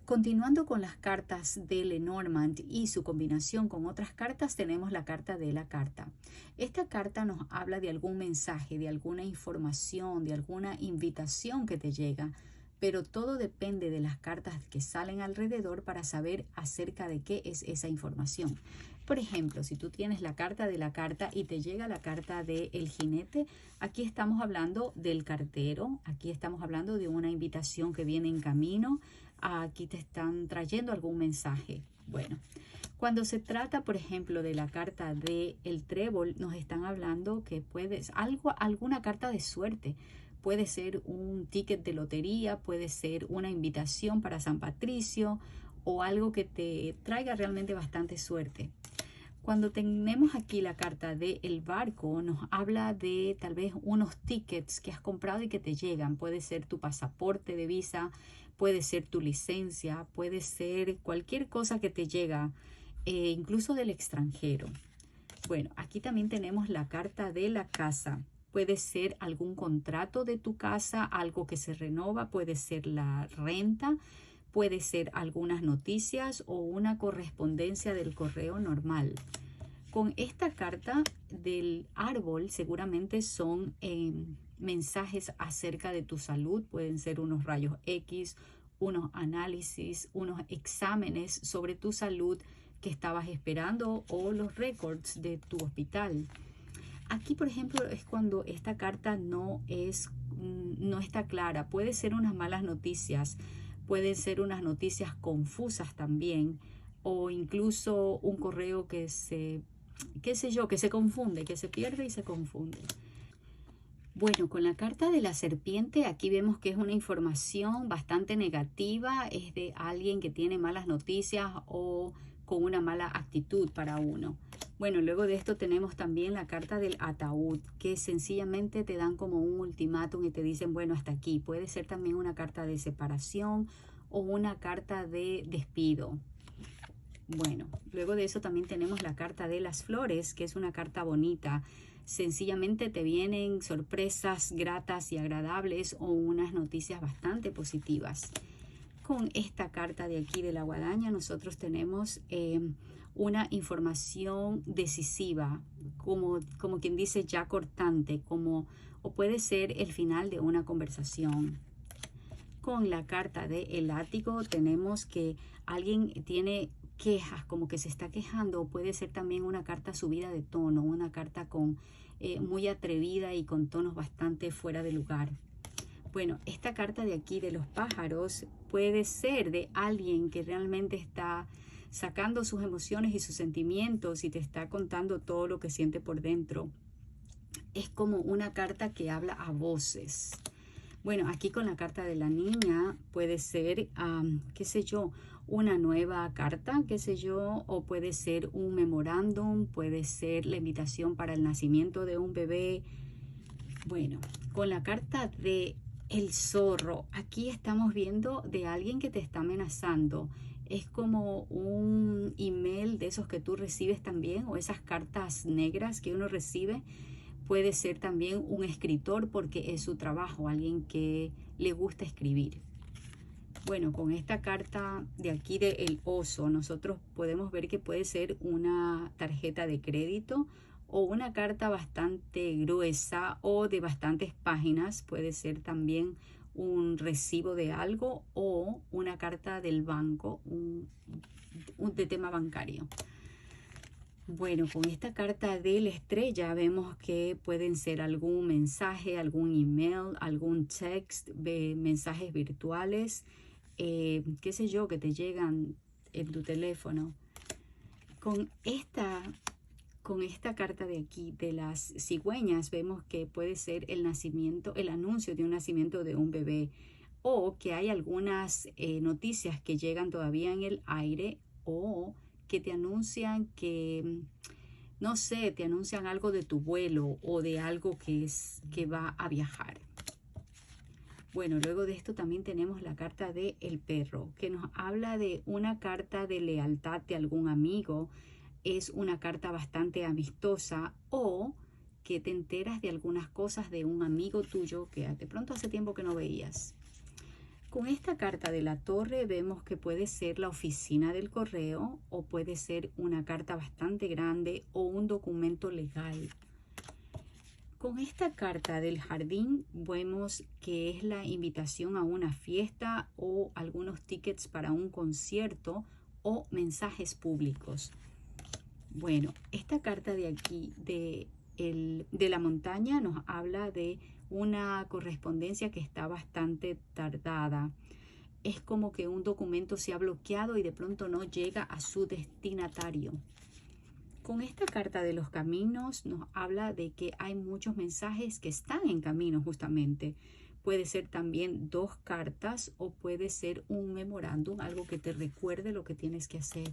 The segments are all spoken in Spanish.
Continuando con las cartas de Lenormand y su combinación con otras cartas, tenemos la carta de la carta. Esta carta nos habla de algún mensaje, de alguna información, de alguna invitación que te llega, pero todo depende de las cartas que salen alrededor para saber acerca de qué es esa información. Por ejemplo, si tú tienes la carta de la carta y te llega la carta del jinete, aquí estamos hablando del cartero, aquí estamos hablando de una invitación que viene en camino. Aquí te están trayendo algún mensaje. Bueno, cuando se trata, por ejemplo, de la carta del trébol, nos están hablando que puedes alguna carta de suerte. Puede ser un ticket de lotería, puede ser una invitación para San Patricio o algo que te traiga realmente bastante suerte. Cuando tenemos aquí la carta del barco, nos habla de tal vez unos tickets que has comprado y que te llegan. Puede ser tu pasaporte de visa, puede ser tu licencia, puede ser cualquier cosa que te llega, incluso del extranjero. Bueno, aquí también tenemos la carta de la casa. Puede ser algún contrato de tu casa, algo que se renova, puede ser la renta, puede ser algunas noticias o una correspondencia del correo normal. Con esta carta del árbol seguramente son mensajes acerca de tu salud, pueden ser unos rayos X, unos análisis, unos exámenes sobre tu salud que estabas esperando o los récords de tu hospital. Aquí, por ejemplo, es cuando esta carta no está clara. Puede ser unas malas noticias, pueden ser unas noticias confusas también, o incluso un correo que qué sé yo, que se confunde, que se pierde y se confunde. Bueno, con la carta de la serpiente aquí vemos que es una información bastante negativa, es de alguien que tiene malas noticias o con una mala actitud para uno. Bueno, luego de esto tenemos también la carta del ataúd, que sencillamente te dan como un ultimátum y te dicen, bueno, hasta aquí. Puede ser también una carta de separación o una carta de despido. Bueno, luego de eso también tenemos la carta de las flores, que es una carta bonita. Sencillamente te vienen sorpresas gratas y agradables o unas noticias bastante positivas. Con esta carta de aquí de la guadaña nosotros tenemos una información decisiva, como quien dice ya cortante, o puede ser el final de una conversación. Con la carta del látigo tenemos que alguien tiene quejas, como que se está quejando, o puede ser también una carta subida de tono, una carta muy atrevida y con tonos bastante fuera de lugar. Bueno, esta carta de aquí de los pájaros puede ser de alguien que realmente está sacando sus emociones y sus sentimientos y te está contando todo lo que siente por dentro. Es como una carta que habla a voces. Bueno, aquí con la carta de la niña puede ser, qué sé yo, una nueva carta, qué sé yo, o puede ser un memorándum, puede ser la invitación para el nacimiento de un bebé. Bueno, con la carta de el zorro, aquí estamos viendo de alguien que te está amenazando. Es como un email de esos que tú recibes también, o esas cartas negras que uno recibe. Puede ser también un escritor porque es su trabajo, alguien que le gusta escribir. Bueno, con esta carta de aquí de el oso, nosotros podemos ver que puede ser una tarjeta de crédito o una carta bastante gruesa o de bastantes páginas. Puede ser también un recibo de algo o una carta del banco, de tema bancario. Bueno, con esta carta de la estrella vemos que pueden ser algún mensaje, algún email, algún text, mensajes virtuales, qué sé yo, que te llegan en tu teléfono. Con esta carta de aquí, de las cigüeñas, vemos que puede ser el anuncio de un nacimiento de un bebé, o que hay algunas noticias que llegan todavía en el aire, o que te anuncian que, no sé, te anuncian algo de tu vuelo o de algo que va a viajar. Bueno, luego de esto también tenemos la carta de el perro, que nos habla de una carta de lealtad de algún amigo. Es una carta bastante amistosa, o que te enteras de algunas cosas de un amigo tuyo que de pronto hace tiempo que no veías. Con esta carta de la torre vemos que puede ser la oficina del correo o puede ser una carta bastante grande o un documento legal. Con esta carta del jardín vemos que es la invitación a una fiesta o algunos tickets para un concierto o mensajes públicos. Bueno, esta carta de aquí de la montaña nos habla de una correspondencia que está bastante tardada. Es como que un documento se ha bloqueado y de pronto no llega a su destinatario. Con esta carta de los caminos nos habla de que hay muchos mensajes que están en camino justamente. Puede ser también 2 cartas o puede ser un memorándum, algo que te recuerde lo que tienes que hacer.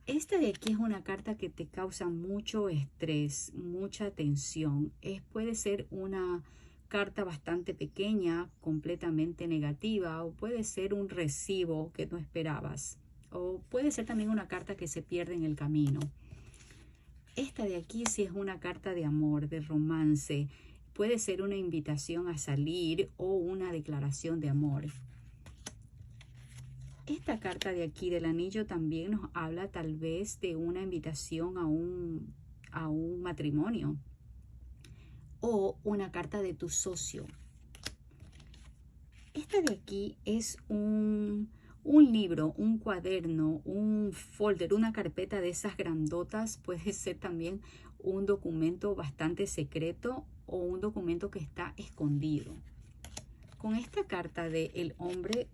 Esta de aquí es una carta que te causa mucho estrés, mucha tensión. Puede ser una carta bastante pequeña, completamente negativa, o puede ser un recibo que no esperabas. O puede ser también una carta que se pierde en el camino. Esta de aquí sí es una carta de amor, de romance. Puede ser una invitación a salir o una declaración de amor. Esta carta de aquí del anillo también nos habla tal vez de una invitación a un matrimonio o una carta de tu socio. Esta de aquí es un libro, un cuaderno, un folder, una carpeta de esas grandotas. Puede ser también un documento bastante secreto o un documento que está escondido. Con esta carta de el hombre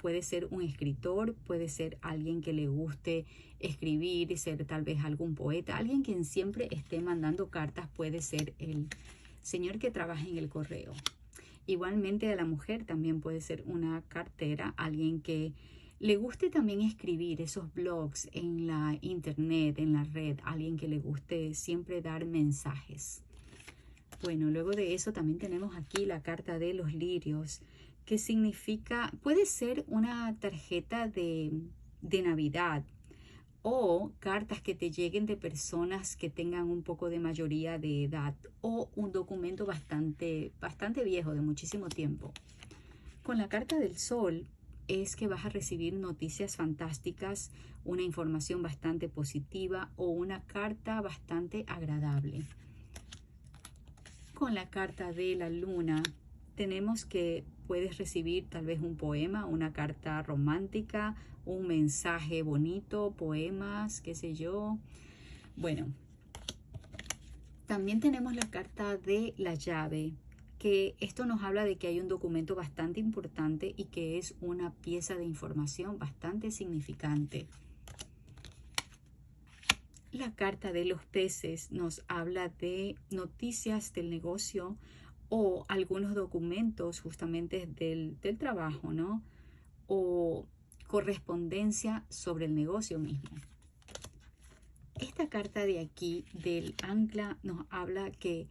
puede ser un escritor, puede ser alguien que le guste escribir, ser tal vez algún poeta, alguien quien siempre esté mandando cartas, puede ser el señor que trabaja en el correo. Igualmente a la mujer también puede ser una cartera, alguien que le guste también escribir esos blogs en la internet, en la red, alguien que le guste siempre dar mensajes. Bueno, luego de eso también tenemos aquí la carta de los lirios, que significa, puede ser una tarjeta de Navidad o cartas que te lleguen de personas que tengan un poco de mayoría de edad o un documento bastante viejo, de muchísimo tiempo. Con la carta del sol es que vas a recibir noticias fantásticas, una información bastante positiva o una carta bastante agradable. Con la carta de la luna tenemos que puedes recibir tal vez un poema, una carta romántica, un mensaje bonito, poemas, qué sé yo. Bueno, también tenemos la carta de la llave, que esto nos habla de que hay un documento bastante importante y que es una pieza de información bastante significante. La carta de los peces nos habla de noticias del negocio o algunos documentos justamente del trabajo, ¿no? O correspondencia sobre el negocio mismo. Esta carta de aquí del ancla nos habla que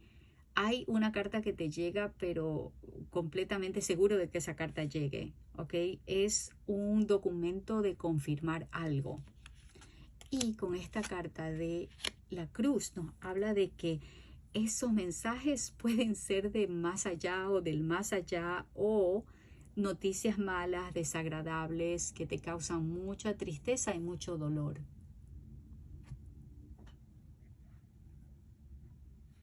hay una carta que te llega, pero completamente seguro de que esa carta llegue, ¿ok? Es un documento de confirmar algo. Y con esta carta de la cruz nos habla de que esos mensajes pueden ser de más allá o del más allá o noticias malas, desagradables, que te causan mucha tristeza y mucho dolor.